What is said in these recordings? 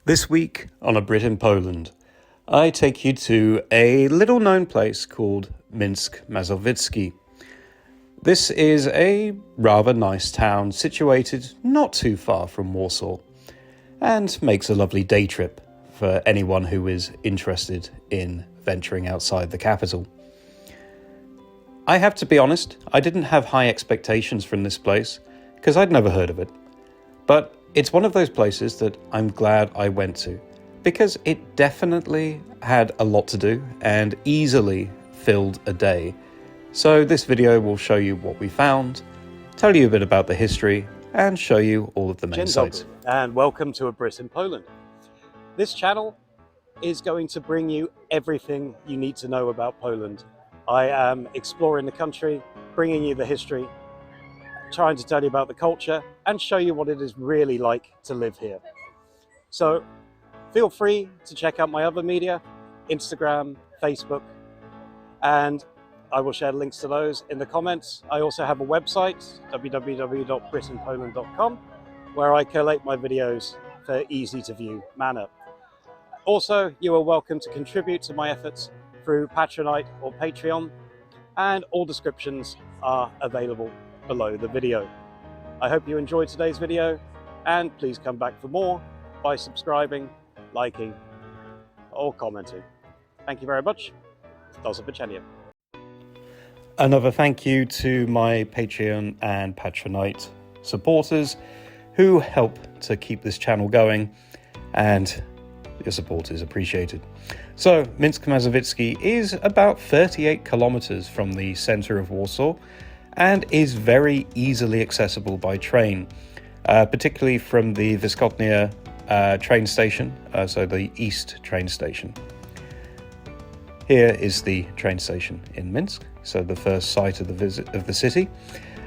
This week on A Brit in Poland, I take you to a little known place called Mińsk Mazowiecki. This is a rather nice town situated not too far from Warsaw and makes a lovely day trip for anyone who is interested in venturing outside the capital. I have to be honest, I didn't have high expectations from this place because I'd never heard of it. But it's one of those places that I'm glad I went to because it definitely had a lot to do and easily filled a day. So this video will show you what we found, tell you a bit about the history and show you all of the main sites. And welcome to A Brit in Poland. This channel is going to bring you everything you need to know about Poland. I am exploring the country, bringing you the history, trying to tell you about the culture and show you what it is really like to live here. So feel free to check out my other media, Instagram, Facebook, and I will share links to those in the comments. I also have a website, www.britlivinginpoland.com, where I collate my videos for easy to view manner. Also, you are welcome to contribute to my efforts through Patronite or Patreon, and all descriptions are available below the video. I hope you enjoyed today's video, and please come back for more by subscribing, liking, or commenting. Thank you very much. Do zobaczenia. Another thank you to my Patreon and Patronite supporters who help to keep this channel going, and your support is appreciated. So, Mińsk Mazowiecki is about 38 kilometers from the center of Warsaw and is very easily accessible by train, particularly from the Wysocznia train station, so the east train station. Here is the train station in Minsk, so the first site of the city,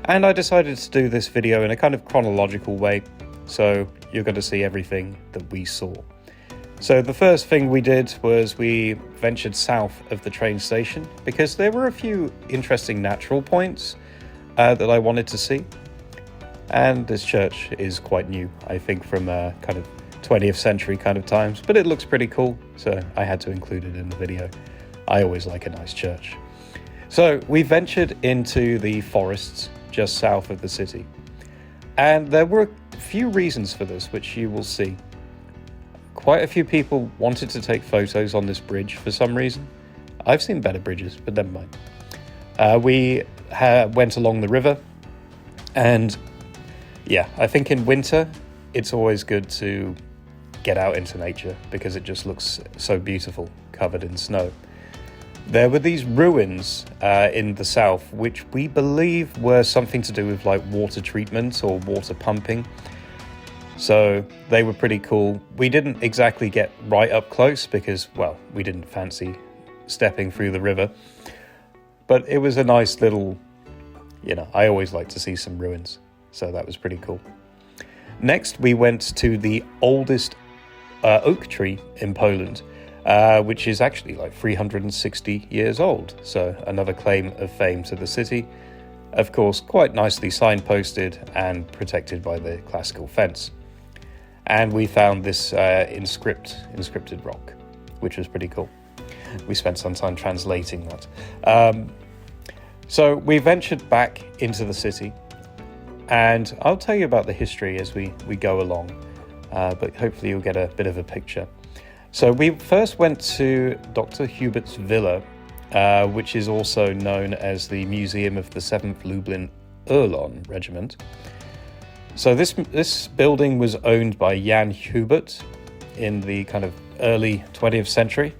and I decided to do this video in a kind of chronological way, so you're going to see everything that we saw. So the first thing we did was we ventured south of the train station because there were a few interesting natural points that I wanted to see. And this church is quite new, I think from kind of 20th century kind of times, but it looks pretty cool, so I had to include it in the video. I always like a nice church. So we ventured into the forests just south of the city. And there were a few reasons for this, which you will see. Quite a few people wanted to take photos on this bridge for some reason. I've seen better bridges, but never mind. We went along the river, and yeah, I think in winter it's always good to get out into nature because it just looks so beautiful, covered in snow. There were these ruins in the south, which we believe were something to do with like water treatment or water pumping. So they were pretty cool. We didn't exactly get right up close because, well, we didn't fancy stepping through the river. But it was a nice little, I always like to see some ruins. So that was pretty cool. Next, we went to the oldest oak tree in Poland, which is actually like 360 years old. So another claim of fame to the city. Of course, quite nicely signposted and protected by the classical fence. And we found this inscripted rock, which was pretty cool. We spent some time translating that. So we ventured back into the city, and I'll tell you about the history as we go along, but hopefully you'll get a bit of a picture. So we first went to Dr. Huberts Villa, which is also known as the Museum of the 7th Lublin Urlon Regiment. So this building was owned by Jan Hubert in the kind of early 20th century.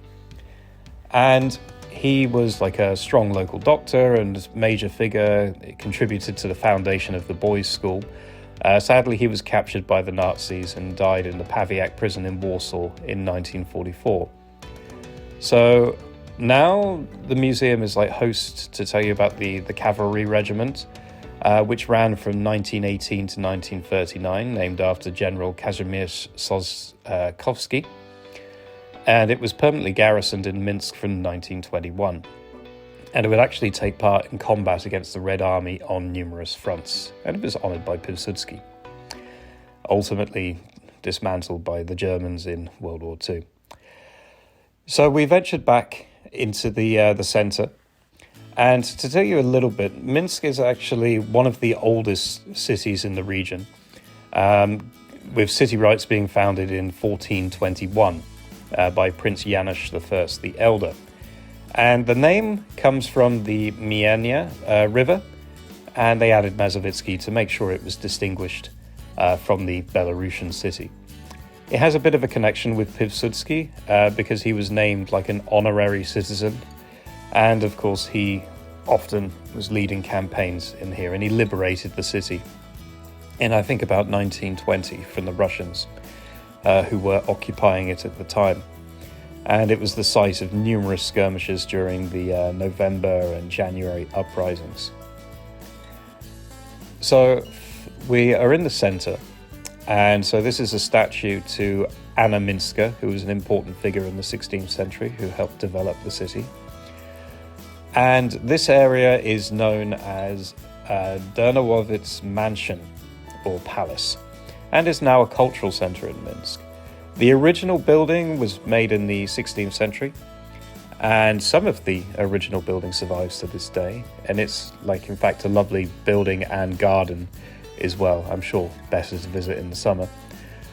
And he was like a strong local doctor and major figure. It contributed to the foundation of the boys' school. Sadly, he was captured by the Nazis and died in the Pawiak prison in Warsaw in 1944. So now the museum is like host to tell you about the cavalry regiment, which ran from 1918 to 1939, named after General Kazimierz Soskowski. And it was permanently garrisoned in Minsk from 1921. And it would actually take part in combat against the Red Army on numerous fronts, and it was honoured by Pilsudski. Ultimately, dismantled by the Germans in World War II. So we ventured back into the centre. And to tell you a little bit, Minsk is actually one of the oldest cities in the region, with city rights being founded in 1421 by Prince Janusz I the Elder. And the name comes from the Mienia River, and they added Mazowiecki to make sure it was distinguished from the Belarusian city. It has a bit of a connection with Piłsudski because he was named like an honorary citizen. And of course, he often was leading campaigns in here, and he liberated the city in, I think, about 1920 from the Russians who were occupying it at the time. And it was the site of numerous skirmishes during the November and January uprisings. So we are in the centre, and so this is a statue to Anna Minska, who was an important figure in the 16th century who helped develop the city. And this area is known as Dariusz Mansion, or Palace, and is now a cultural centre in Minsk. The original building was made in the 16th century, and some of the original building survives to this day, and it's like, in fact, a lovely building and garden as well. I'm sure better to visit in the summer.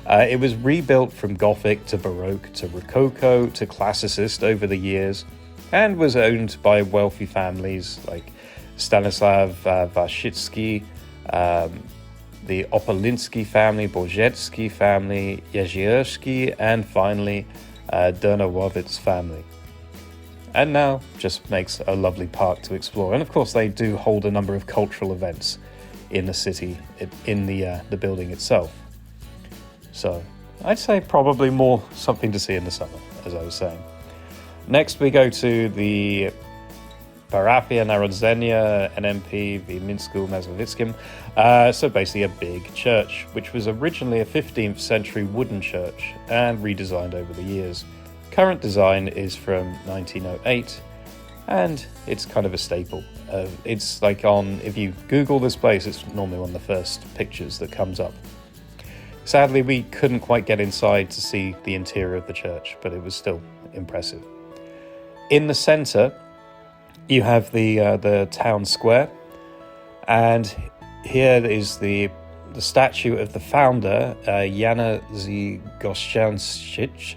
It was rebuilt from Gothic to Baroque to Rococo to Classicist over the years, and was owned by wealthy families like Stanislav Waszczycki, the Opolinski family, Borzetski family, Jeziorski, and finally Dariusz family. And now just makes a lovely park to explore. And of course they do hold a number of cultural events in the city, in the building itself. So I'd say probably more something to see in the summer, as I was saying. Next, we go to the Parafia Narodzenia NMP w Mińsku Mazowieckim. So basically a big church, which was originally a 15th century wooden church and redesigned over the years. Current design is from 1908, and it's kind of a staple. It's like if you Google this place, it's normally one of the first pictures that comes up. Sadly, we couldn't quite get inside to see the interior of the church, but it was still impressive. In the centre, you have the town square, and here is the statue of the founder, Jana Zgoszczanczyk,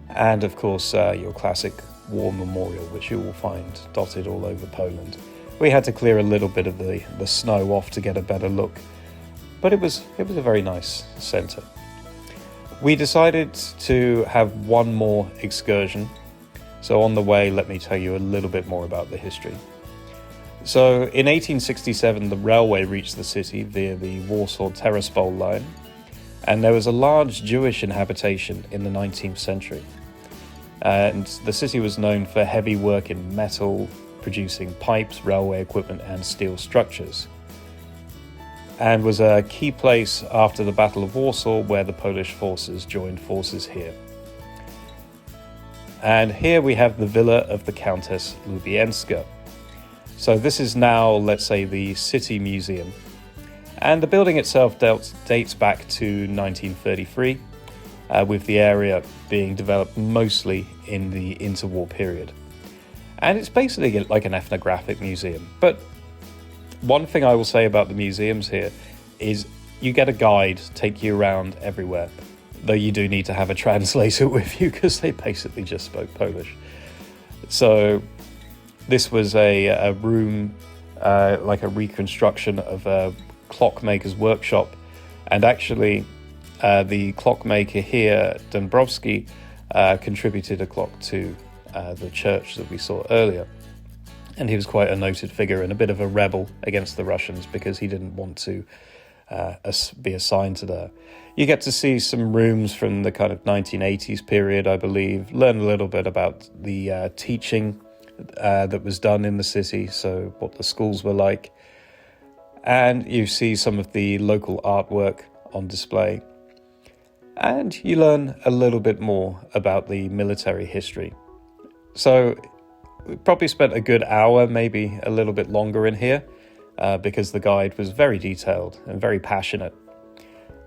and of course your classic war memorial, which you will find dotted all over Poland. We had to clear a little bit of the snow off to get a better look, but it was a very nice centre. We decided to have one more excursion. So on the way, let me tell you a little bit more about the history. So in 1867, the railway reached the city via the Warsaw-Tiraspol line, and there was a large Jewish inhabitation in the 19th century. And the city was known for heavy work in metal, producing pipes, railway equipment, and steel structures, and was a key place after the Battle of Warsaw, where the Polish forces joined forces here. And here we have the villa of the Countess Lubienska. So this is now, let's say, the city museum. And the building itself dates back to 1933, with the area being developed mostly in the interwar period. And it's basically like an ethnographic museum. But one thing I will say about the museums here is you get a guide take you around everywhere. Though you do need to have a translator with you because they basically just spoke Polish. So this was a room, like a reconstruction of a clockmaker's workshop. And actually, the clockmaker here, Dąbrowski, contributed a clock to the church that we saw earlier. And he was quite a noted figure and a bit of a rebel against the Russians because he didn't want to be assigned to there. You get to see some rooms from the kind of 1980s period, I believe, learn a little bit about the teaching that was done in the city, so what the schools were like. And you see some of the local artwork on display. And you learn a little bit more about the military history. So we probably spent a good hour, maybe a little bit longer in here, because the guide was very detailed and very passionate.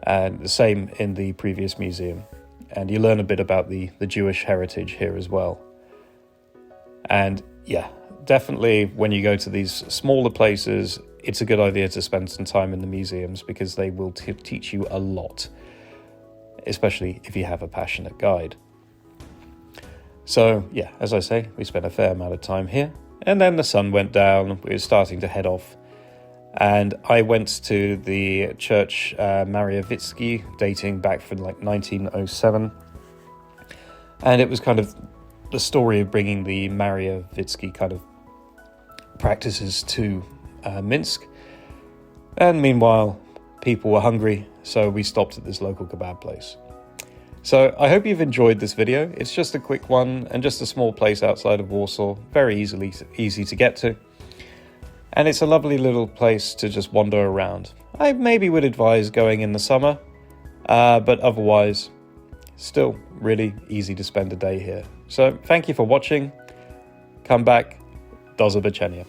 and the same in the previous museum. And you learn a bit about the Jewish heritage here as well. And yeah, definitely when you go to these smaller places, it's a good idea to spend some time in the museums because they will teach you a lot, especially if you have a passionate guide. So yeah, as I say, we spent a fair amount of time here, and then the sun went down, we were starting to head off, and I went to the church Mazowiecki, dating back from like 1907, and it was kind of the story of bringing the Mazowiecki kind of practices to Minsk. And meanwhile, people were hungry, so we stopped at this local kebab place. So I hope you've enjoyed this video. It's just a quick one and just a small place outside of Warsaw, very easy to get to. And it's a lovely little place to just wander around. I maybe would advise going in the summer, but otherwise, still really easy to spend a day here. So thank you for watching. Come back. Do zobaczenia.